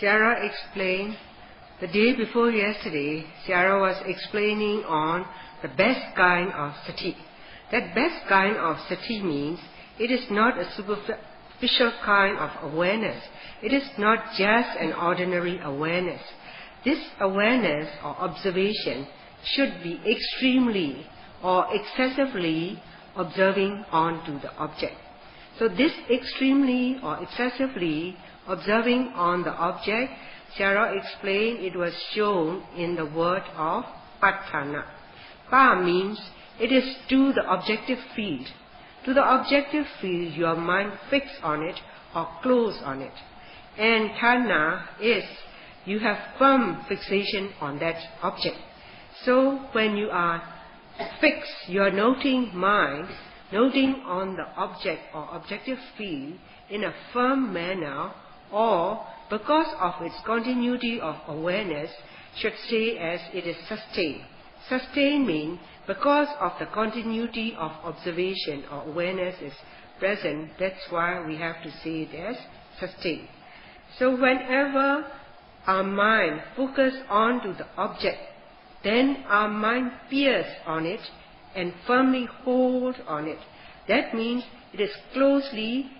Sarah explained, the day before yesterday, Sarah was explaining on the best kind of Sati. That best kind of Sati means it is not a superficial kind of awareness. It is not just an ordinary awareness. This awareness or observation should be extremely or excessively observing onto the object. So this extremely or excessively observing on the object, Sarah explained, it was shown in the word of patthana. Pa means it is to the objective field. To the objective field, your mind fix on it or close on it. And thana is you have firm fixation on that object. So when you are fixed, you are noting mind, noting on the object or objective field in a firm manner, or because of its continuity of awareness, should say as it is sustained. Sustained means because of the continuity of observation or awareness is present, that's why we have to say it as sustained. So whenever our mind focuses onto the object, then our mind peers on it and firmly holds on it. That means it is closely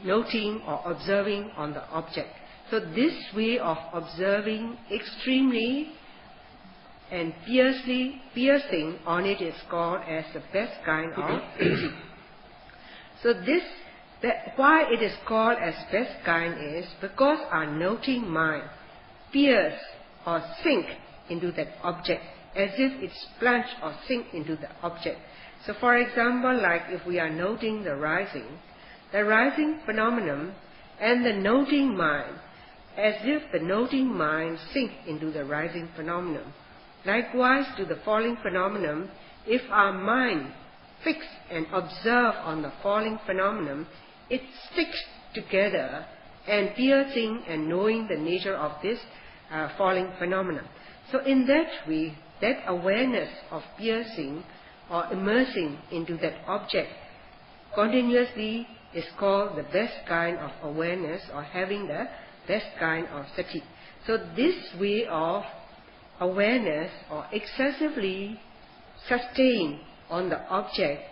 noting or observing on the object. So this way of observing extremely and piercing on it is called as the best kind of Sati. So why it is called as best kind is because our noting mind pierce or sink into that object as if it's plunged or sink into the object. So for example, like if we are noting the rising phenomenon and the noting mind, as if the noting mind sink into the rising phenomenon. Likewise to the falling phenomenon, if our mind fix and observe on the falling phenomenon, it sticks together and piercing and knowing the nature of this falling phenomenon. So in that way, that awareness of piercing or immersing into that object continuously is called the best kind of awareness or having the best kind of Sati. So this way of awareness or excessively sustained on the object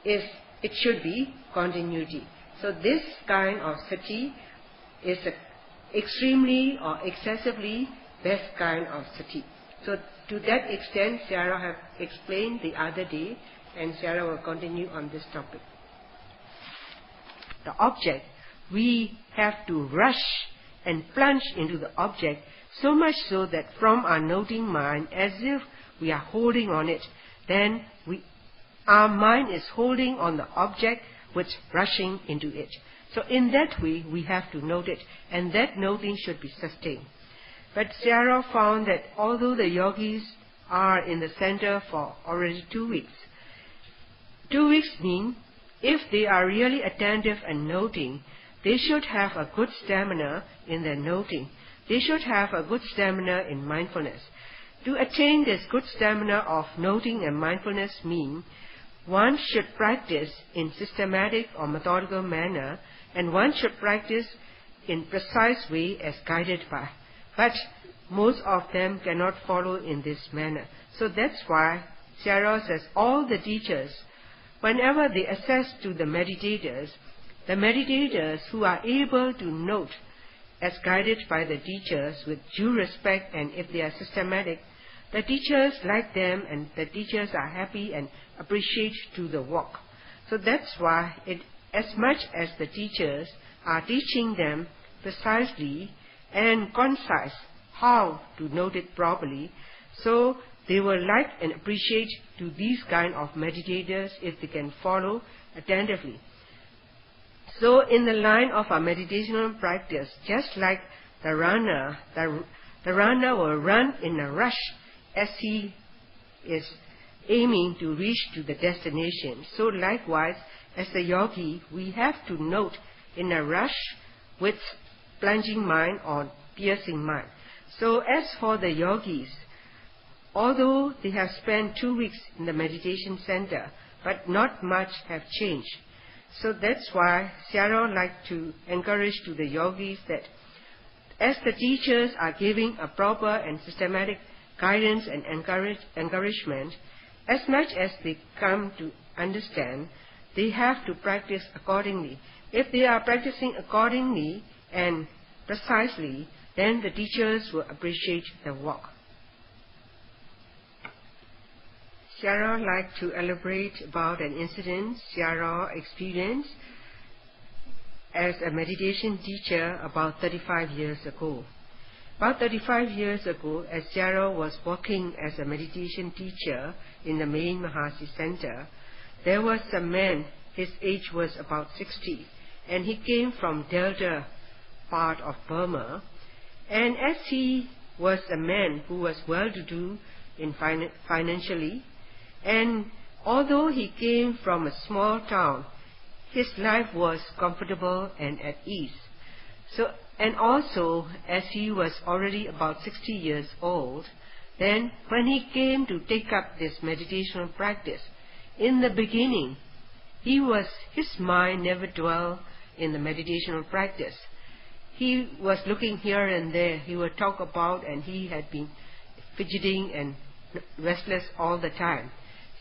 it should be continuity. So this kind of Sati is extremely or excessively best kind of Sati. So to that extent, Sarah have explained the other day, and Sarah will continue on this topic. The object, we have to rush and plunge into the object, so much so that from our noting mind, as if we are holding on it, then our mind is holding on the object with rushing into it. So in that way, we have to note it, and that noting should be sustained. But Sarah found that although the yogis are in the center for already 2 weeks, 2 weeks mean if they are really attentive and noting, they should have a good stamina in their noting. They should have a good stamina in mindfulness. To attain this good stamina of noting and mindfulness mean one should practice in systematic or methodical manner, and one should practice in precise way as guided by. But most of them cannot follow in this manner. So that's why Sarah says all the teachers, whenever they assess to the meditators who are able to note as guided by the teachers with due respect, and if they are systematic, the teachers like them and the teachers are happy and appreciate to the work. So that's why as much as the teachers are teaching them precisely and concise how to note it properly, so they will like and appreciate to these kind of meditators if they can follow attentively. So in the line of our meditational practice, just like the runner will run in a rush as he is aiming to reach to the destination. So likewise, as the yogi, we have to note in a rush with plunging mind or piercing mind. So as for the yogis, although they have spent 2 weeks in the meditation center, but not much have changed. So that's why Sarah like to encourage to the yogis that as the teachers are giving a proper and systematic guidance and encouragement, as much as they come to understand, they have to practice accordingly. If they are practicing accordingly and precisely, then the teachers will appreciate their work. Sayadaw like to elaborate about an incident Sayadaw experienced as a meditation teacher about 35 years ago. About 35 years ago, as Sayadaw was working as a meditation teacher in the main Mahasi Center, there was a man, his age was about 60, and he came from Delta part of Burma, and as he was a man who was well-to-do financially, and although he came from a small town, his life was comfortable and at ease. And also, as he was already about 60 years old, then when he came to take up this meditational practice, in the beginning, his mind never dwelled in the meditational practice. He was looking here and there. He would talk about, and he had been fidgeting and restless all the time.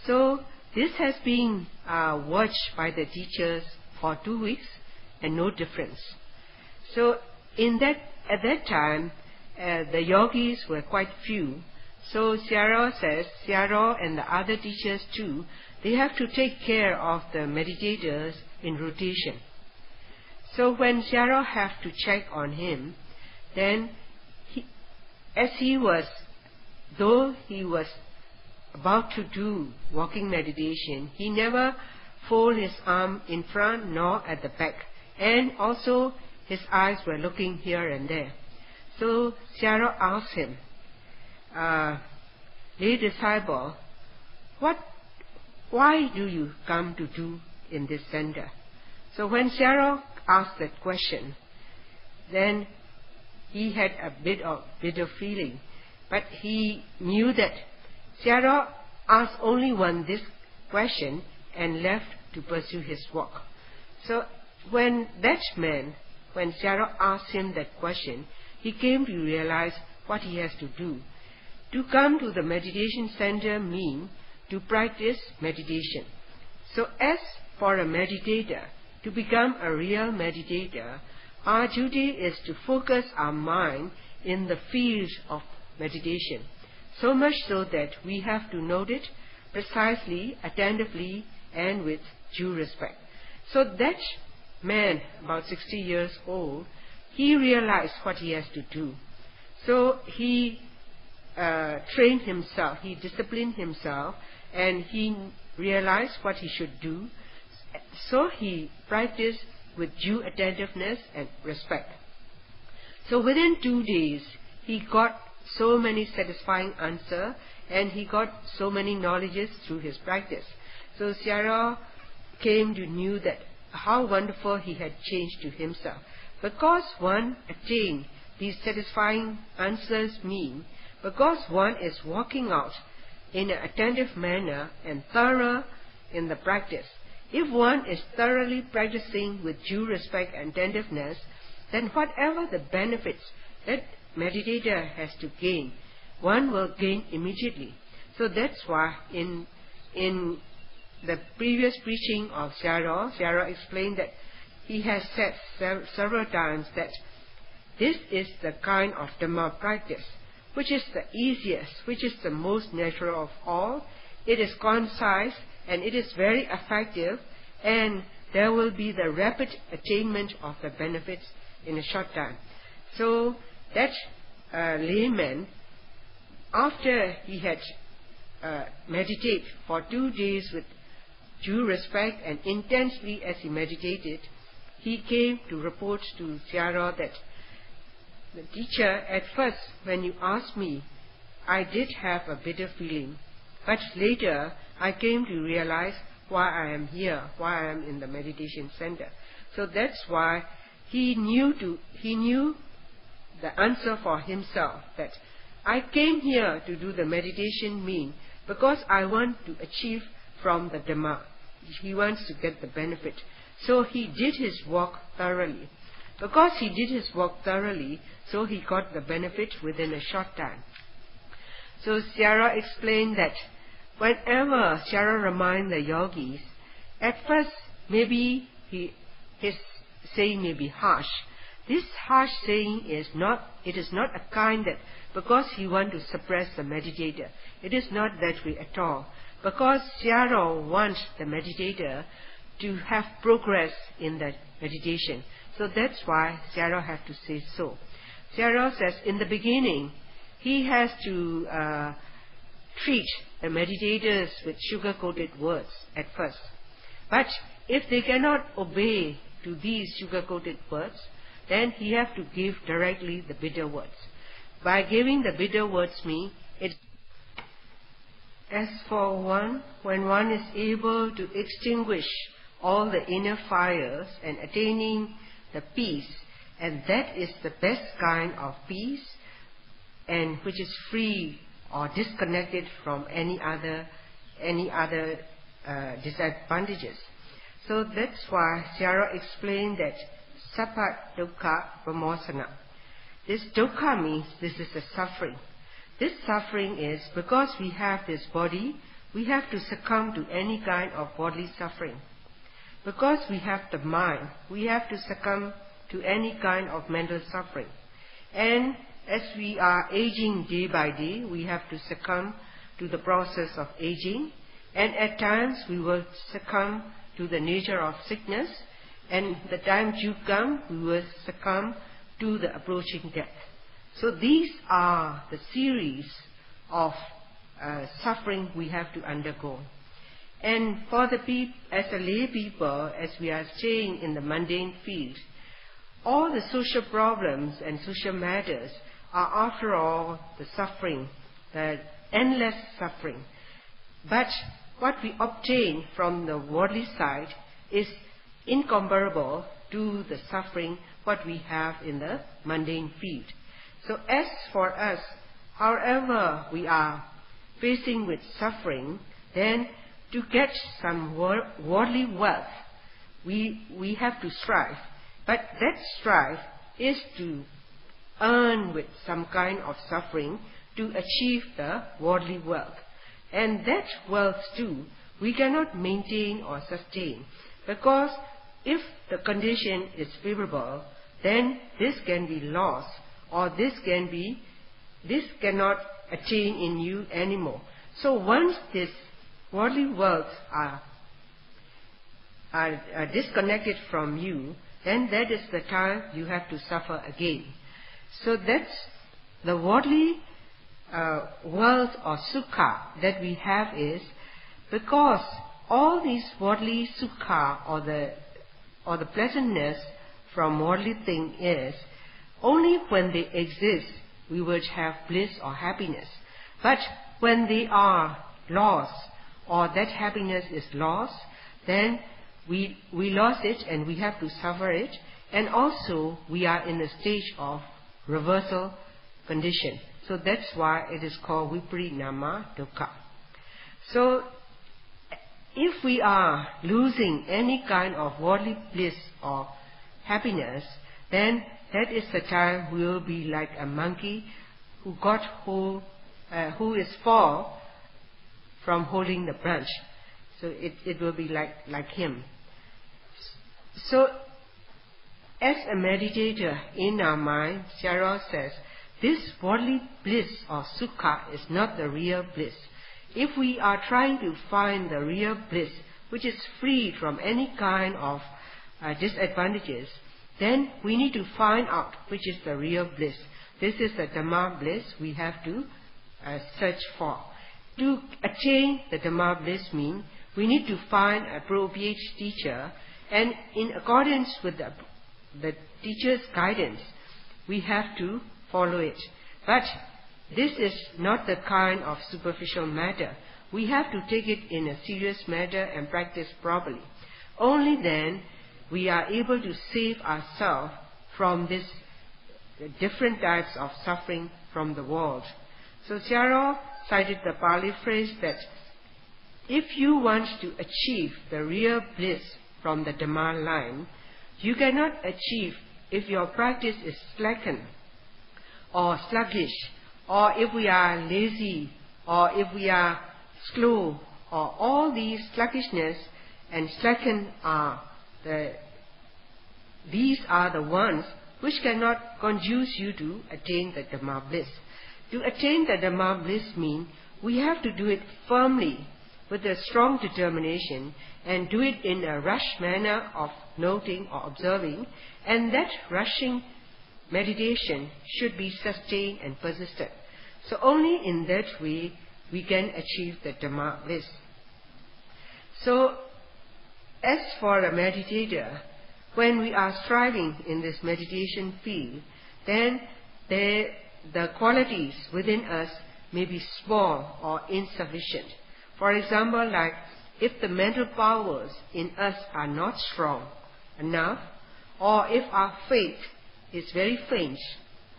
So this has been watched by the teachers for 2 weeks, and no difference. So at that time, the yogis were quite few. So Sayadaw says, Sayadaw and the other teachers too, they have to take care of the meditators in rotation. So when Sayadaw have to check on him, then though he was about to do walking meditation, he never fold his arm in front nor at the back, and also his eyes were looking here and there. So Sayadaw asked him, "Lay disciple, why do you come to do in this center?" So when Sayadaw asked that question, then he had a bit of bitter feeling, but he knew that Sayadaw asked only this question and left to pursue his work. So when Sayadaw asked him that question, he came to realize what he has to do. To come to the meditation center means to practice meditation. So as for a meditator, to become a real meditator, our duty is to focus our mind in the field of meditation, so much so that we have to note it precisely, attentively, and with due respect. So that man, about 60 years old, he realized what he has to do. So he trained himself, he disciplined himself, and he realized what he should do. So he practiced with due attentiveness and respect. So within 2 days, he got so many satisfying answers, and he got so many knowledges through his practice. So Sayadaw came to know that how wonderful he had changed to himself. Because one attained these satisfying answers because one is walking out in an attentive manner and thorough in the practice. If one is thoroughly practicing with due respect and attentiveness, then whatever the benefits that meditator has to gain, one will gain immediately. So that's why in the previous preaching of Sayadaw explained that he has said several times that this is the kind of Dhamma practice which is the easiest, which is the most natural of all. It is concise and it is very effective, and there will be the rapid attainment of the benefits in a short time. So that layman, after he had meditated for 2 days with due respect and intensely as he meditated, he came to report to Sayadaw that the teacher, at first when you asked me, I did have a bitter feeling, but later I came to realize why I am here, why I am in the meditation center. So that's why he knew the answer for himself, that I came here to do the meditation because I want to achieve from the Dhamma. He wants to get the benefit. So he did his work thoroughly. Because he did his work thoroughly, so he got the benefit within a short time. So Sayadaw explained that whenever Sayadaw reminds the yogis, at first maybe his saying may be harsh. This harsh saying is not a kind that because he wants to suppress the meditator. It is not that way at all. Because Sayadaw wants the meditator to have progress in that meditation. So that's why Sayadaw has to say so. Sayadaw says in the beginning, he has to treat the meditators with sugar-coated words at first. But if they cannot obey to these sugar-coated words, then he has to give directly the bitter words. By giving the bitter words mean it. As for one, when one is able to extinguish all the inner fires and attaining the peace, and that is the best kind of peace, and which is free or disconnected from any other disadvantages. So that's why Sayadaw explained that Sapat Dukkha Vamosana. This dukkha means this is a suffering. This suffering is because we have this body, we have to succumb to any kind of bodily suffering. Because we have the mind, we have to succumb to any kind of mental suffering. And as we are aging day by day, we have to succumb to the process of aging. And at times we will succumb to the nature of sickness. And the time to come, we will succumb to the approaching death. So these are the series of suffering we have to undergo. And for the as a lay people, as we are staying in the mundane field, all the social problems and social matters are after all the suffering, the endless suffering. But what we obtain from the worldly side is incomparable to the suffering what we have in the mundane field. So as for us, however we are facing with suffering, then to get some worldly wealth, we have to strive. But that strive is to earn with some kind of suffering to achieve the worldly wealth. And that wealth too, we cannot maintain or sustain. Because if the condition is favorable, then this can be lost, or this cannot attain in you anymore. So once this worldly wealth are disconnected from you, then that is the time you have to suffer again. So that's the worldly wealth or sukha that we have is because all these worldly sukha or the pleasantness from worldly thing is only when they exist we would have bliss or happiness. But when they are lost or that happiness is lost, then we lost it and we have to suffer it, and also we are in a stage of reversal condition. So that's why it is called Viparinama Dukkha. So if we are losing any kind of worldly bliss or happiness, then that is the time we will be like a monkey who is fall from holding the branch. So it will be like him. So as a meditator in our mind, Sayadaw says, this worldly bliss or sukha is not the real bliss. If we are trying to find the real bliss, which is free from any kind of disadvantages, then we need to find out which is the real bliss. This is the Dhamma bliss we have to search for. To attain the Dhamma bliss means we need to find an appropriate teacher, and in accordance with the teacher's guidance, we have to follow it. But this is not the kind of superficial matter. We have to take it in a serious matter and practice properly. Only then we are able to save ourselves from this different types of suffering from the world. So Sayadaw cited the Pali phrase that if you want to achieve the real bliss from the Dhamma line, you cannot achieve if your practice is slackened or sluggish, or if we are lazy, or if we are slow, or all these sluggishness and slacken these are the ones which cannot conduce you to attain the Dhamma bliss. To attain the Dhamma bliss means we have to do it firmly, with a strong determination, and do it in a rushed manner of noting or observing, and that rushing meditation should be sustained and persistent. So only in that way we can achieve the Dhamma bliss. So as for a meditator, when we are striving in this meditation field, then the qualities within us may be small or insufficient. For example, like if the mental powers in us are not strong enough, or if our faith is very faint,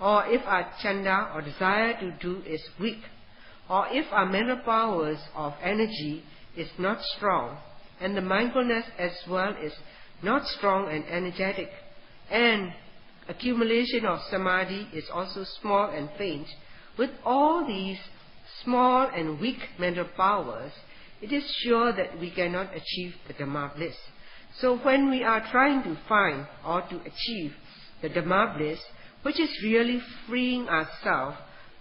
or if our chanda or desire to do is weak, or if our mental powers of energy is not strong, and the mindfulness as well is not strong and energetic, and accumulation of samadhi is also small and faint, with all these small and weak mental powers, it is sure that we cannot achieve the Dhamma bliss. So when we are trying to find or to achieve the Dhamma bliss, which is really freeing ourselves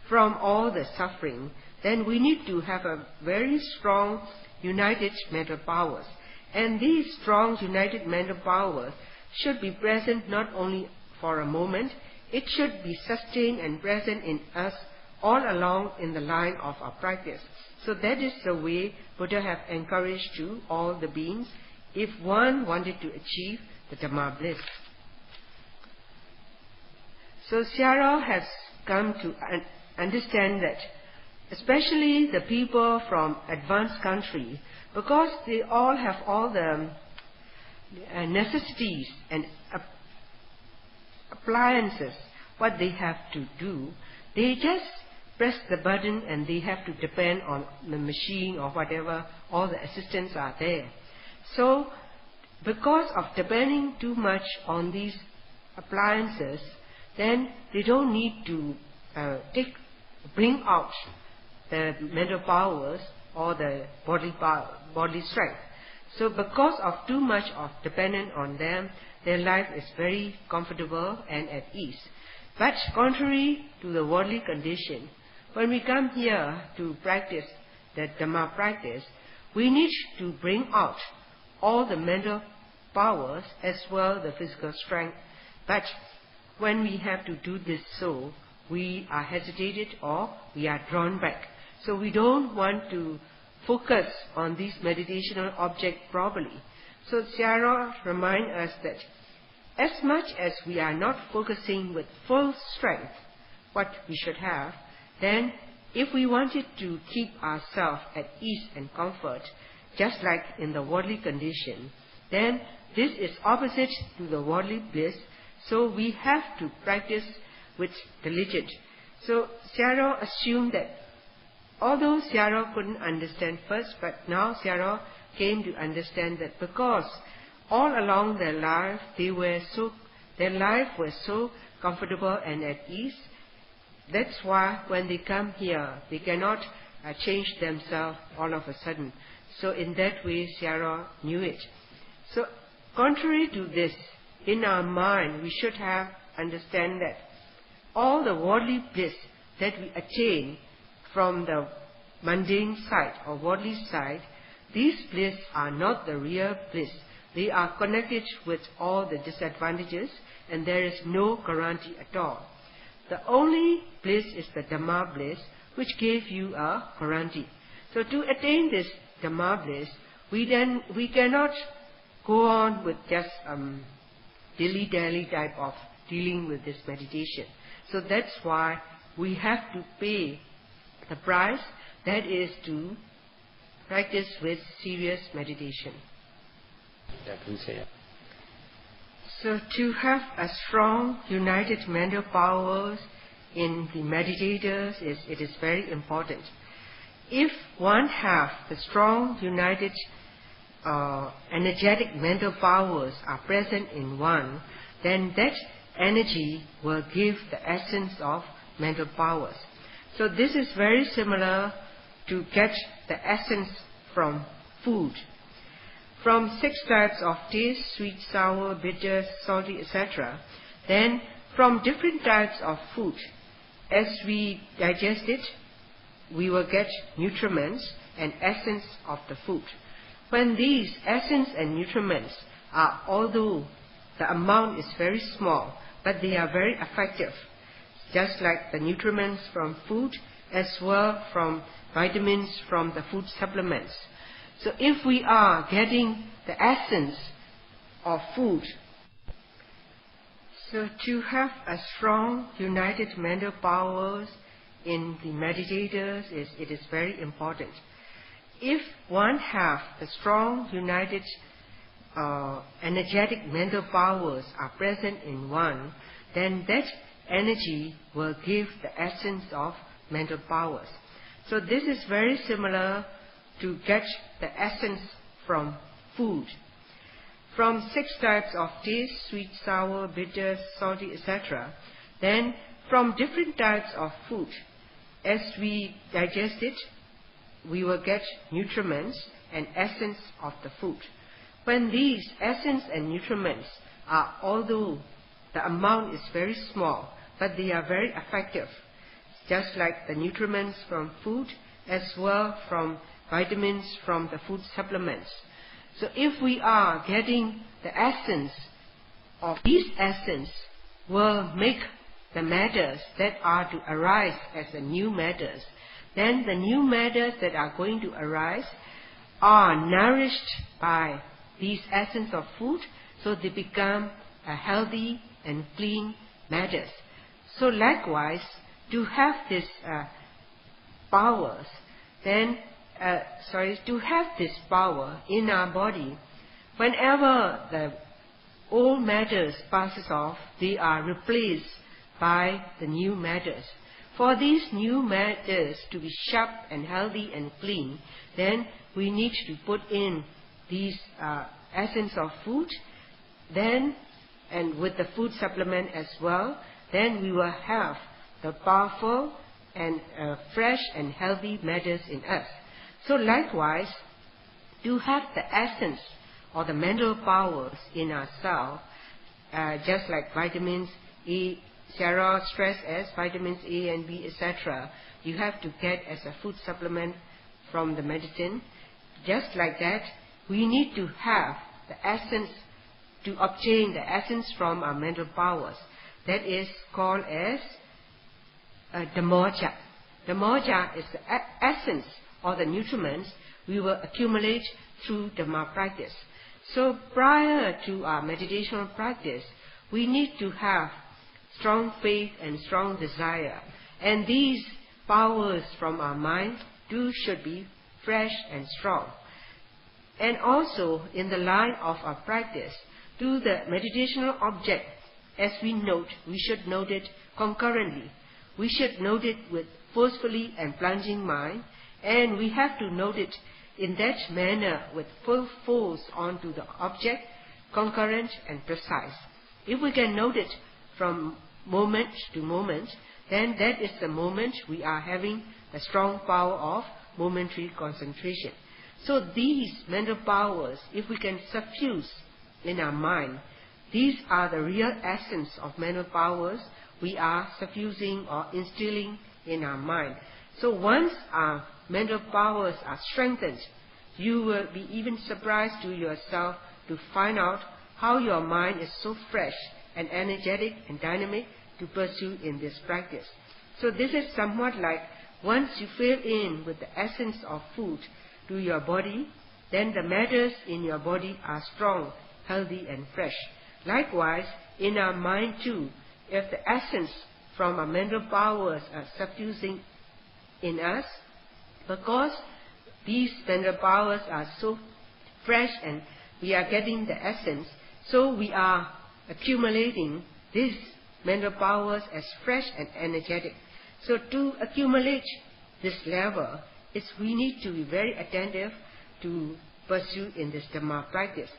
from all the suffering, then we need to have a very strong united mental powers. And these strong united mental powers should be present not only for a moment, it should be sustained and present in us all along in the line of our practice. So that is the way Buddha have encouraged to all the beings if one wanted to achieve the Dhamma bliss. So Sayadaw has come to understand that, especially the people from advanced country, because they all have all the necessities and appliances, what they have to do, they just press the button and they have to depend on the machine or whatever, all the assistants are there. So, because of depending too much on these appliances, then they don't need to bring out the mental powers or the bodily strength. So because of too much of dependence on them, their life is very comfortable and at ease. But contrary to the worldly condition, when we come here to practice the Dhamma practice, we need to bring out all the mental powers as well the physical strength. But when we have to do this so, we are hesitated or we are drawn back. So we don't want to focus on these meditational objects properly. So Sayadaw reminds us that as much as we are not focusing with full strength what we should have, then if we wanted to keep ourselves at ease and comfort, just like in the worldly condition, then this is opposite to the worldly bliss, so we have to practice with diligence. So Sayadaw assumed that, although Sayadaw couldn't understand first, but now Sayadaw came to understand that because all along their life their life was so comfortable and at ease, that's why when they come here, they cannot change themselves all of a sudden. So in that way, Sayadaw knew it. So contrary to this, in our mind, we should have understand that all the worldly bliss that we attain from the mundane side or worldly side, these bliss are not the real bliss. They are connected with all the disadvantages, and there is no guarantee at all. The only bliss is the Dhamma bliss, which gave you a guarantee. So to attain this Dhamma bliss, we cannot go on with just dilly-dally type of dealing with this meditation. So that's why we have to pay the price, that is to practice with serious meditation. So to have a strong, united mental powers in the meditators, it is very important. If one have the strong, united, energetic mental powers are present in one, then that energy will give the essence of mental powers. So this is very similar to get the essence from food. From 6 types of taste, sweet, sour, bitter, salty, etc. Then from different types of food, as we digest it, we will get nutriments and essence of the food. When these essence and nutriments are, although the amount is very small, but they are very effective, just like the nutriments from food as well from vitamins from the food supplements. So if we are getting the essence of food, so to have a strong united mental powers in the meditators, it is very important. If one have the strong united energetic mental powers are present in one, then that energy will give the essence of mental powers. So this is very similar to get the essence from food. From 6 types of taste, sweet, sour, bitter, salty, etc. Then from different types of food, as we digest it, we will get nutriments and essence of the food. When these essence and nutriments are, although the amount is very small, but they are very effective, just like the nutriments from food as well from vitamins from the food supplements. So if we are getting the essence of these essence, will make the matters that are to arise as the new matters. Then the new matters that are going to arise are nourished by these essence of food, so they become a healthy and clean matters. So likewise, to have this powers, then to have this power in our body, whenever the old matters passes off, they are replaced by the new matters. For these new matters to be sharp and healthy and clean, then we need to put in these essence of food, then and with the food supplement as well, then we will have the powerful and fresh and healthy matters in us. So likewise, to have the essence or the mental powers in ourselves, just like vitamins A, Sarah stressed as vitamins A and B, etc., you have to get as a food supplement from the medicine. Just like that, we need to have the essence, to obtain the essence from our mental powers. That is called as Dhamma. Dhamma is the essence or the nutriments we will accumulate through Dhamma practice. So prior to our meditational practice, we need to have strong faith and strong desire. And these powers from our mind should be fresh and strong. And also in the line of our practice, to the meditational object, as we note, we should note it concurrently. We should note it with forcefully and plunging mind, and we have to note it in that manner with full force onto the object, concurrent and precise. If we can note it from moment to moment, then that is the moment we are having a strong power of momentary concentration. So these mental powers, if we can suffuse in our mind, these are the real essence of mental powers we are suffusing or instilling in our mind. So once our mental powers are strengthened, you will be even surprised to yourself to find out how your mind is so fresh and energetic and dynamic to pursue in this practice. So this is somewhat like once you fill in with the essence of food to your body, then the matters in your body are strong, healthy and fresh. Likewise, in our mind too, if the essence from our mental powers are suffusing in us, because these mental powers are so fresh and we are getting the essence, so we are accumulating these mental powers as fresh and energetic. So to accumulate this level, we need to be very attentive to pursue in this Dhamma practice.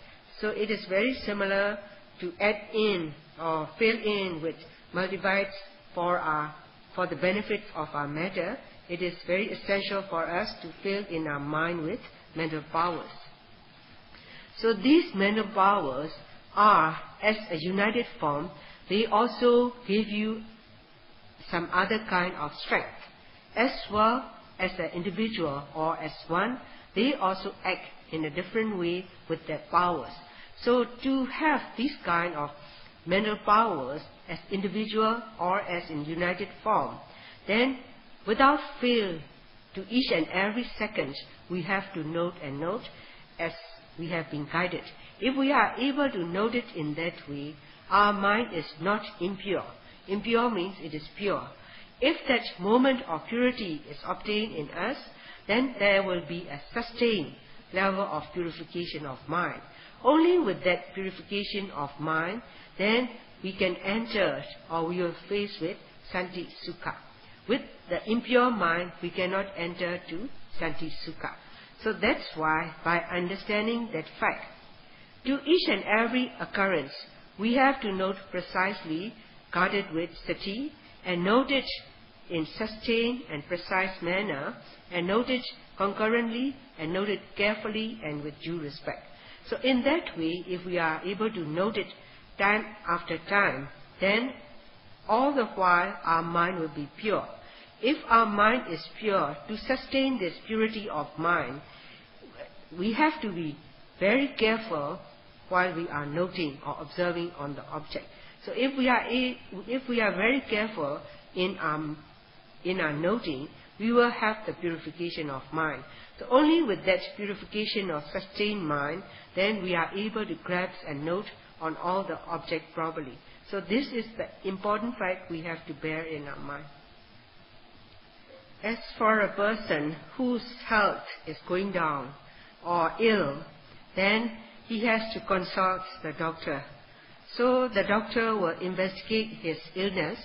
So it is very similar to add in or fill in with multivites for the benefit of our matter, it is very essential for us to fill in our mind with mental powers. So these mental powers are, as a united form, they also give you some other kind of strength. As well as an individual or as one, they also act in a different way with their powers. So to have this kind of mental powers as individual or as in united form, then without fail, to each and every second, we have to note and note as we have been guided. If we are able to note it in that way, our mind is not impure. Impure means it is pure. If that moment of purity is obtained in us, then there will be a sustained level of purification of mind. Only with that purification of mind, then we can enter, or we will face with Santi Sukha. With the impure mind, we cannot enter to Santi Sukha. So that's why, by understanding that fact, to each and every occurrence, we have to note precisely, guarded with Sati, and note it in sustained and precise manner, and note it concurrently, and note it carefully and with due respect. So in that way, if we are able to note it time after time, then all the while our mind will be pure. If our mind is pure, to sustain this purity of mind, we have to be very careful while we are noting or observing on the object. So if we are very careful in our noting, we will have the purification of mind. So only with that purification of sustained mind, then we are able to grasp and note on all the object properly. So this is the important fact we have to bear in our mind. As for a person whose health is going down or ill, then he has to consult the doctor. So the doctor will investigate his illness,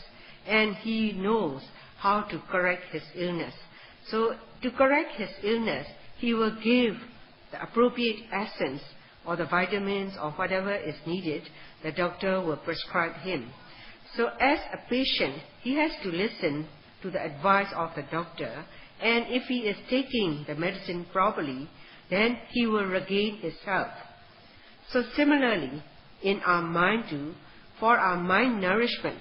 and he knows how to correct his illness. So to correct his illness, he will give the appropriate essence or the vitamins or whatever is needed, the doctor will prescribe him. So as a patient, he has to listen to the advice of the doctor, and if he is taking the medicine properly, then he will regain his health. So similarly, in our mind too, for our mind nourishment,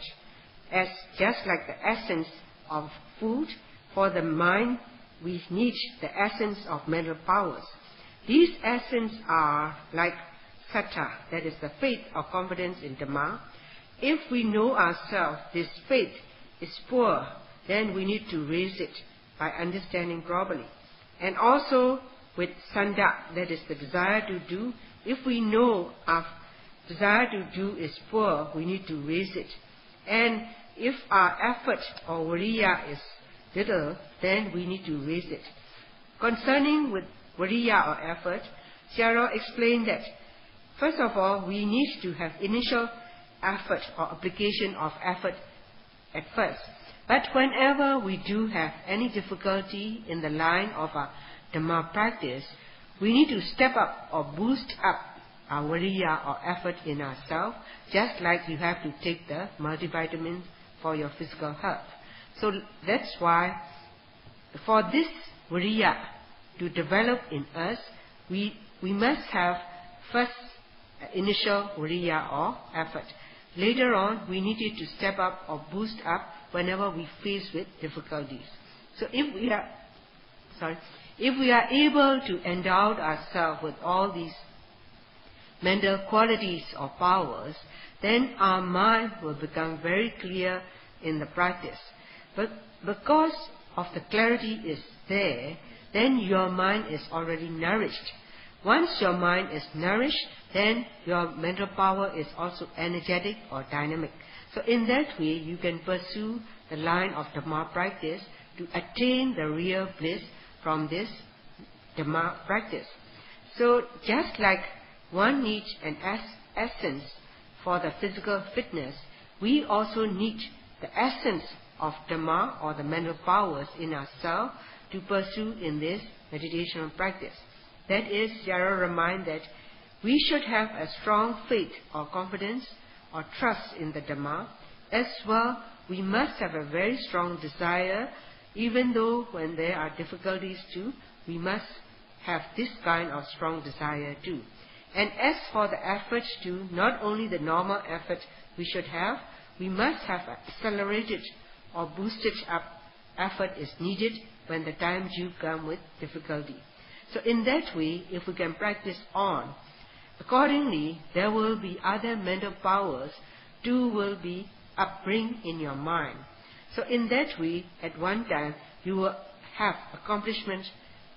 as just like the essence of food, for the mind we need the essence of mental powers. These essence are like sattva, that is the faith or confidence in Dhamma. If we know ourselves this faith is poor, then we need to raise it by understanding properly. And also with sanda, that is the desire to do, if we know our desire to do is poor, we need to raise it. And if our effort or viriya is little, then we need to raise it. Concerning with viriya or effort, Sayadaw explained that first of all, we need to have initial effort or application of effort at first. But whenever we do have any difficulty in the line of our Dhamma practice, we need to step up or boost up our viriya or effort in ourselves, just like you have to take the multivitamins for your physical health. So that's why for this viriya to develop in us, we must have first initial viriya or effort. Later on, we needed to step up or boost up whenever we face with difficulties. So if we are able to endow ourselves with all these mental qualities or powers, then our mind will become very clear in the practice. But because of the clarity is there, then your mind is already nourished. Once your mind is nourished, then your mental power is also energetic or dynamic. So in that way, you can pursue the line of Dhamma practice to attain the real bliss from this Dhamma practice. So just like one needs an essence for the physical fitness, we also need the essence of Dhamma or the mental powers in ourselves to pursue in this meditational practice. That is, Sayadaw reminds that we should have a strong faith or confidence or trust in the Dhamma. As well, we must have a very strong desire, even though when there are difficulties too, we must have this kind of strong desire too. And as for the effort too, not only the normal effort we should have, we must have accelerated or boosted up effort is needed when the time due come with difficulty. So in that way, if we can practice on, accordingly, there will be other mental powers too will be upbring in your mind. So in that way, at one time, you will have accomplishment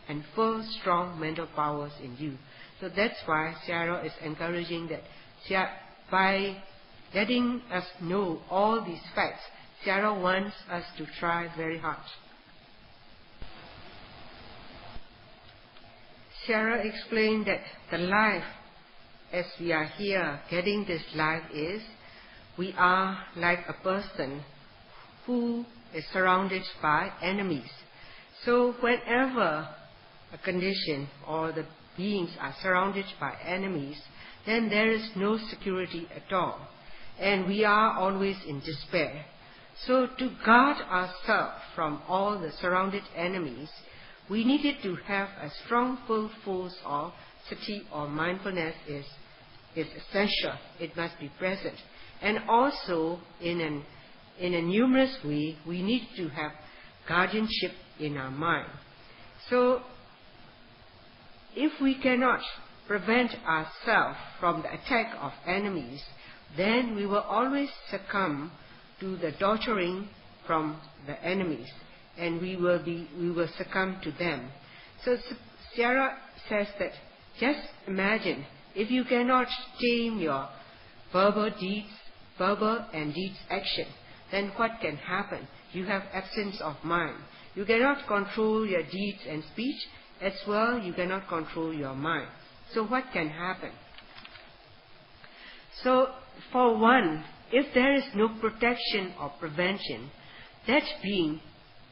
and full strong mental powers in you. So that's why Sayadaw is encouraging that by letting us know all these facts, Sayadaw wants us to try very hard. Sayadaw explained that the life as we are here getting this life is, we are like a person who is surrounded by enemies. So whenever a condition or the beings are surrounded by enemies, then there is no security at all, and we are always in despair. So to guard ourselves from all the surrounded enemies, we needed to have a strong full force of Sati or mindfulness is essential. It must be present. And also in a numerous way, we need to have guardianship in our mind. So if we cannot prevent ourselves from the attack of enemies, then we will always succumb to the torturing from the enemies, and we will succumb to them. So Sayadaw says that just imagine if you cannot tame your verbal and deeds action, then what can happen? You have absence of mind. You cannot control your deeds and speech, as well you cannot control your mind. So what can happen? So for one, if there is no protection or prevention, that being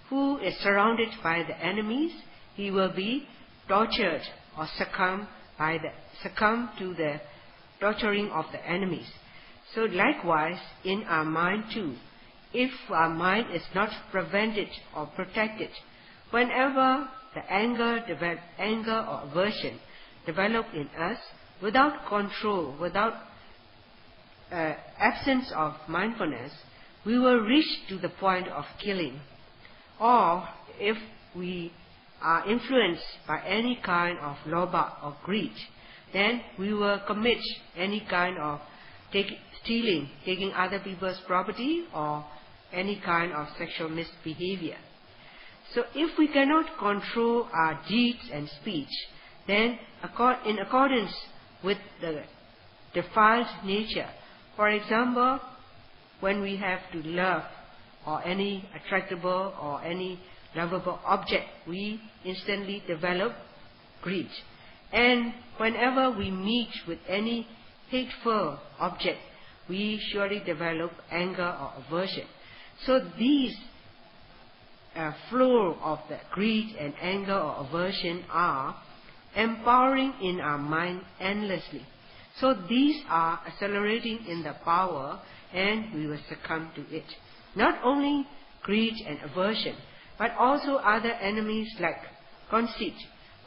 who is surrounded by the enemies, he will be tortured or succumb to the torturing of the enemies. So likewise, in our mind too, if our mind is not prevented or protected, whenever the anger or aversion develop in us, without control, without absence of mindfulness, we will reach to the point of killing. Or if we are influenced by any kind of lobha or greed, then we will commit any kind of stealing, taking other people's property, or any kind of sexual misbehavior. So if we cannot control our deeds and speech, then in accordance with the defiled nature, for example, when we have to love or any attractable or any lovable object, we instantly develop greed. And whenever we meet with any hateful object, we surely develop anger or aversion. So these flow of the greed and anger or aversion are empowering in our mind endlessly. So these are accelerating in the power, and we will succumb to it. Not only greed and aversion, but also other enemies like conceit.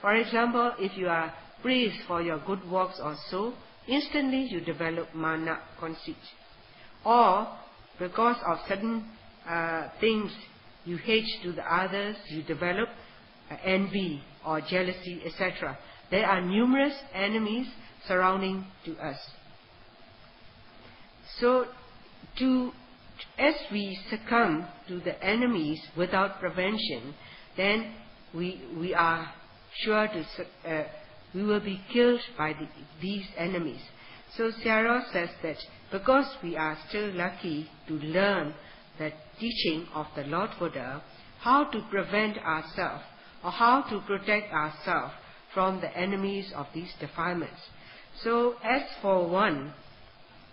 For example, if you are praised for your good works or so, instantly you develop mana, conceit. Or because of certain things you hate to the others, you develop envy or jealousy, etc. There are numerous enemies surrounding to us. So as we succumb to the enemies without prevention, then we are sure to we will be killed by these enemies. So Sayadaw says that because we are still lucky to learn the teaching of the Lord Buddha, how to prevent ourselves or how to protect ourselves from the enemies of these defilements. So as for one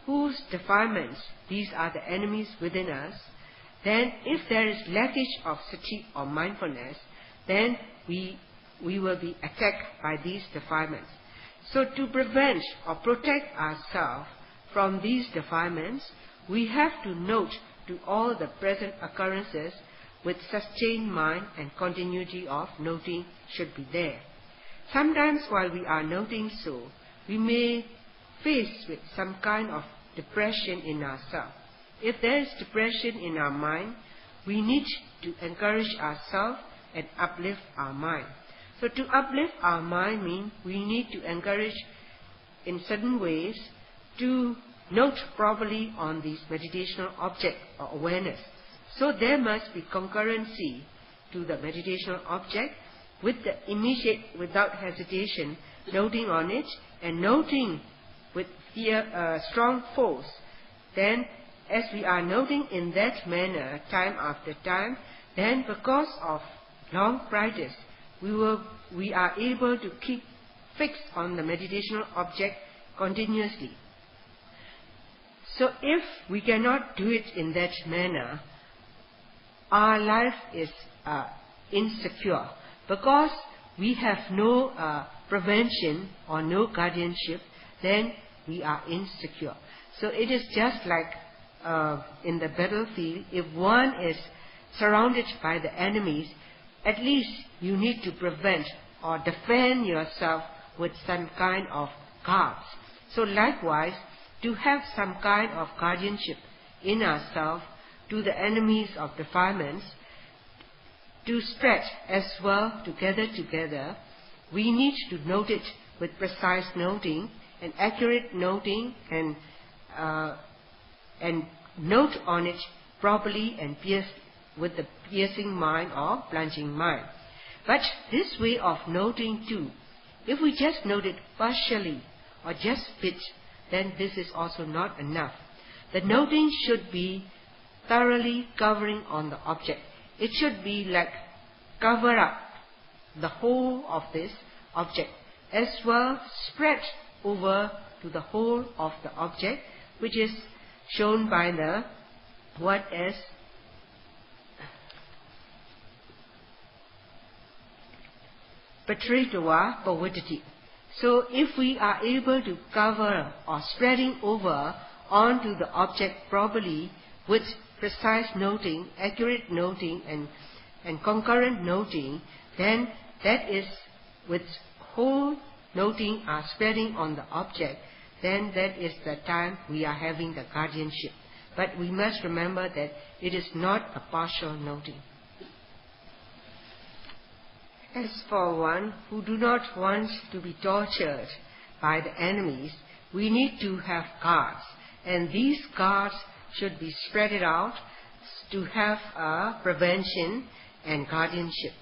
whose defilements, these are the enemies within us, then if there is lackage of sati or mindfulness, then we will be attacked by these defilements. So to prevent or protect ourselves from these defilements, we have to note to all the present occurrences with sustained mind, and continuity of noting should be there. Sometimes while we are noting so, we may face with some kind of depression in ourselves. If there is depression in our mind, we need to encourage ourselves and uplift our mind. So to uplift our mind means we need to encourage in certain ways to note properly on this meditational object or awareness. So there must be concurrency to the meditational object with the immediate, without hesitation, noting on it and noting with strong force. Then as we are noting in that manner time after time, then because of long practice, we are able to keep fixed on the meditational object continuously. So if we cannot do it in that manner, our life is insecure, because we have no prevention or no guardianship, then we are insecure. So it is just like in the battlefield, if one is surrounded by the enemies, at least you need to prevent or defend yourself with some kind of guards. So likewise, to have some kind of guardianship in ourselves to the enemies of defilements, to spread as well together, we need to note it with precise noting and accurate noting, and note on it properly and with the piercing mind or plunging mind. But this way of noting too, if we just note it partially or just bit, then this is also not enough. The noting should be thoroughly covering on the object. It should be like cover up the whole of this object, as well spread over to the whole of the object, which is shown by the word as Paṇḍitā Sayadaw. So if we are able to cover or spreading over onto the object properly with precise noting, accurate noting and concurrent noting, then that is with whole noting are spreading on the object, then that is the time we are having the guardianship. But we must remember that it is not a partial noting. As for one who do not want to be tortured by the enemies, we need to have guards, and these guards should be spread out to have a prevention and guardianship.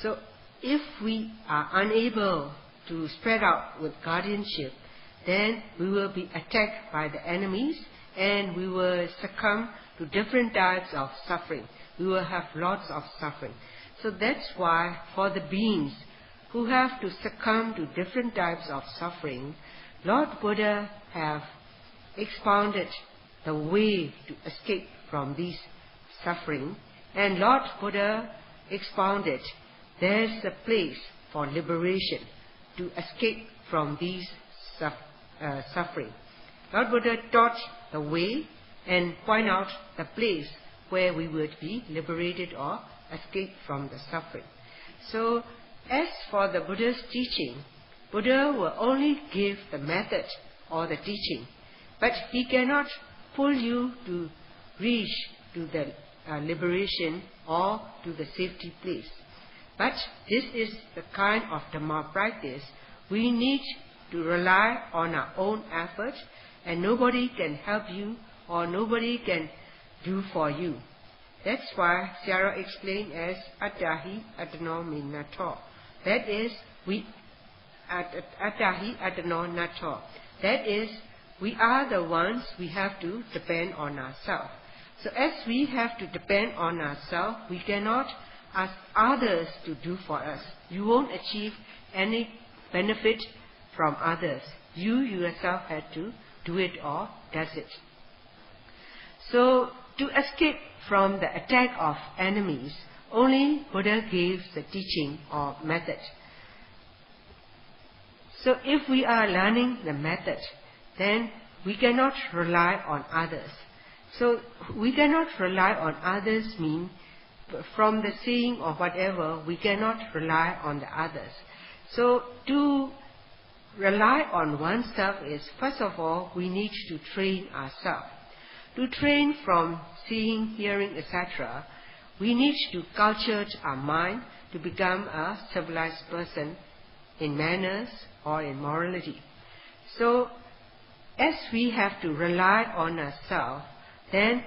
So if we are unable to spread out with guardianship, then we will be attacked by the enemies and we will succumb to different types of suffering. We will have lots of suffering. So that's why for the beings who have to succumb to different types of suffering, Lord Buddha have expounded the way to escape from these suffering, and Lord Buddha expounded there's a place for liberation to escape from these suffering. Lord Buddha taught the way and point out the place where we would be liberated or escape from the suffering. So as for the Buddha's teaching, Buddha will only give the method or the teaching, but he cannot pull you to reach to the liberation or to the safety place. But this is the kind of Dhamma practice we need to rely on our own effort, and nobody can help you or nobody can do for you. That's why Sayadaw explained as Attahi Atano Minato. That is, Attahi Atano Nato. That is, we are the ones we have to depend on ourselves. So as we have to depend on ourselves, we cannot ask others to do for us. You won't achieve any benefit from others. You yourself have to do it or does it. So to escape from the attack of enemies, only Buddha gave the teaching or method. So if we are learning the method, then we cannot rely on others. So we cannot rely on others mean from the saying or whatever, we cannot rely on the others. So to rely on oneself is, first of all, we need to train ourselves. To train from seeing, hearing, etc., we need to culture our mind to become a civilized person in manners or in morality. So as we have to rely on ourselves, then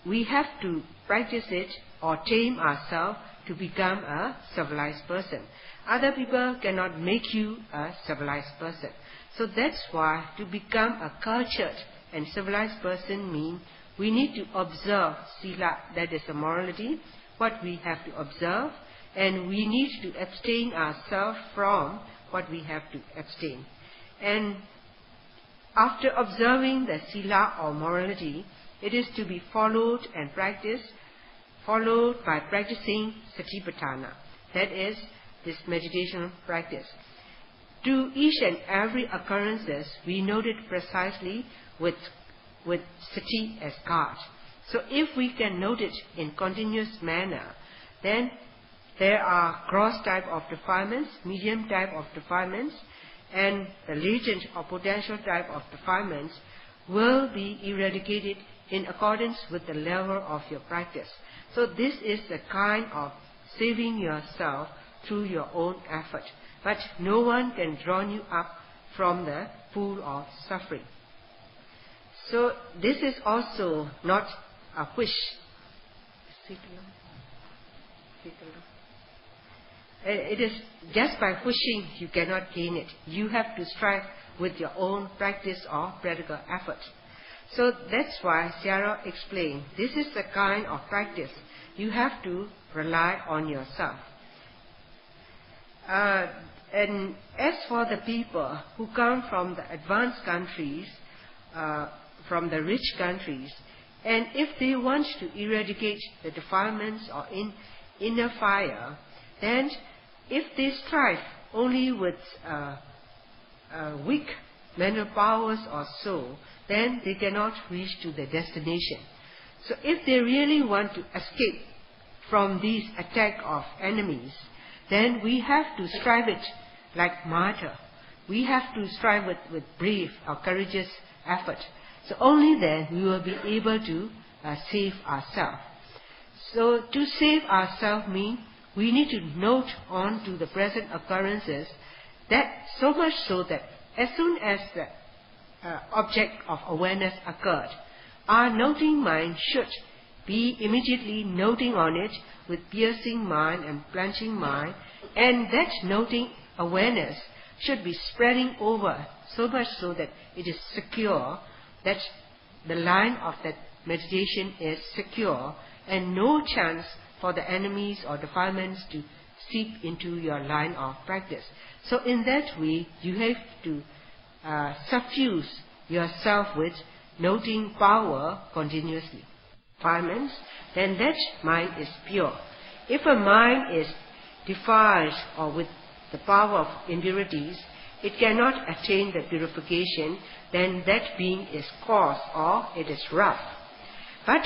we have to practice it or tame ourselves to become a civilized person. Other people cannot make you a civilized person. So that's why to become a cultured and civilized person means we need to observe sila, that is a morality, what we have to observe, and we need to abstain ourselves from what we have to abstain. And after observing the sila or morality, it is to be followed and practiced, followed by practicing satipatthana, that is this meditation practice. To each and every occurrences, we note it precisely with sati as guard. So if we can note it in continuous manner, then there are gross type of defilements, medium type of defilements, and the latent or potential type of defilements will be eradicated in accordance with the level of your practice. So this is the kind of saving yourself through your own effort. But no one can draw you up from the pool of suffering. So this is also not a wish. It is just by wishing you cannot gain it. You have to strive with your own practice or practical effort. So that's why Sayadaw explained, this is the kind of practice you have to rely on yourself. And as for the people who come from the advanced countries, from the rich countries, and if they want to eradicate the defilements or inner fire, then if they strive only with weak mental powers or so, then they cannot reach to the destination. So if they really want to escape from these attack of enemies, then we have to strive it like martyr. We have to strive with brave or courageous effort. So only then we will be able to save ourselves. So to save ourselves means we need to note on to the present occurrences, that so much so that as soon as the object of awareness occurred, our noting mind should be immediately noting on it with piercing mind and plunging mind, and that noting awareness should be spreading over so much so that it is secure, that the line of that meditation is secure, and no chance for the enemies or defilements to seep into your line of practice. So in that way, you have to suffuse yourself with noting power continuously. Defilements, then that mind is pure. If a mind is defiled or with the power of impurities, it cannot attain the purification, then that being is coarse or it is rough. But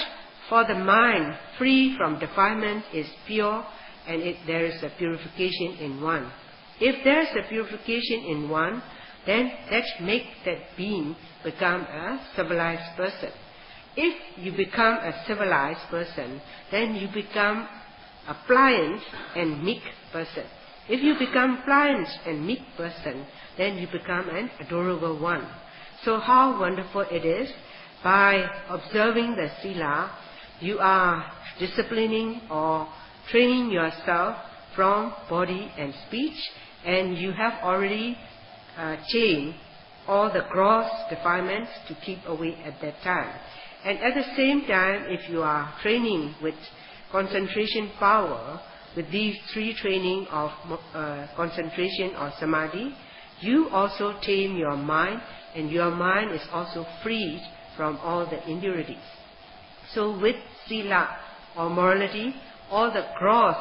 for the mind free from defilement is pure, and there is a purification in one. If there is a purification in one, then that makes that being become a civilized person. If you become a civilized person, then you become a pliant and meek person. If you become pliant and meek person, then you become an adorable one. So how wonderful it is, by observing the sila, you are disciplining or training yourself from body and speech, and you have already chained all the gross defilements to keep away at that time. And at the same time, if you are training with concentration power, with these three training of concentration or samadhi, you also tame your mind, and your mind is also freed from all the impurities. So with sila or morality, all the gross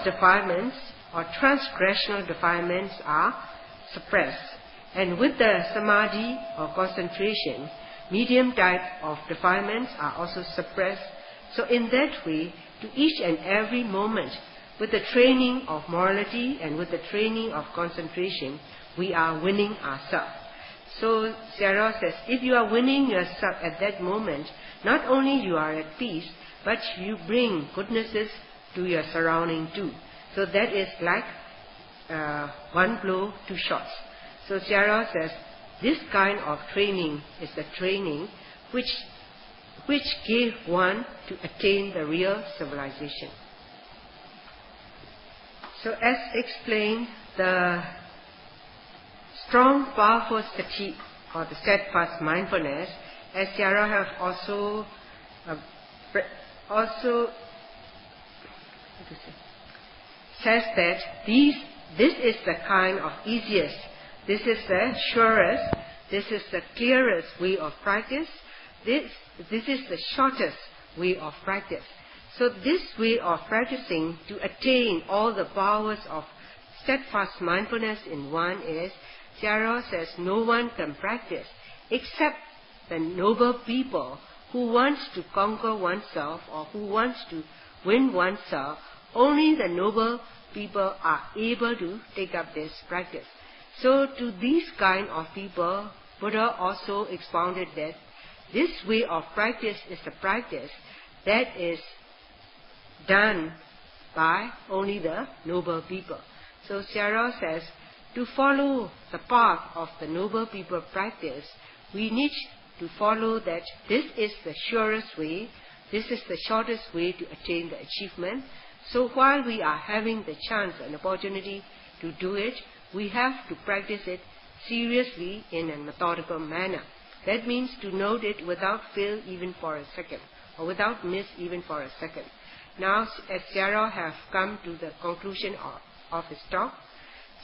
defilements or transgressional defilements are suppressed, And with the samadhi or concentration, medium type of defilements are also suppressed. So in that way, to each and every moment, with the training of morality and with the training of concentration, we are winning ourselves. So Sayadaw says, if you are winning yourself at that moment, not only you are at peace, but you bring goodnesses to your surrounding too. So that is like one blow, two shots. So Sayadaw says, this kind of training is the training which gave one to attain the real civilization. So as explained, the strong, powerful sati, or the steadfast mindfulness, as Sayadaw have also says that this is the kind of easiest, this is the surest, this is the clearest way of practice, this is the shortest way of practice. So this way of practicing to attain all the powers of steadfast mindfulness in one is, Sayadaw says, no one can practice except the noble people who wants to conquer oneself or who wants to win oneself. Only the noble people are able to take up this practice. So to these kind of people, Buddha also expounded that this way of practice is a practice that is done by only the noble people. So Sayadaw says, to follow the path of the noble people practice, we need to follow that this is the surest way, this is the shortest way to attain the achievement. So while we are having the chance and opportunity to do it, we have to practice it seriously in a methodical manner. That means to note it without fail even for a second, or without miss even for a second. Now, as Sayadaw have come to the conclusion of his talk,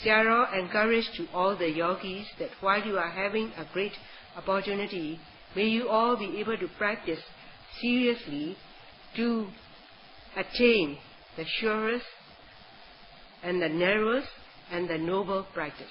Sayadaw encouraged to all the yogis that while you are having a great opportunity, may you all be able to practice seriously to attain the surest and the narrowest and the noble practice.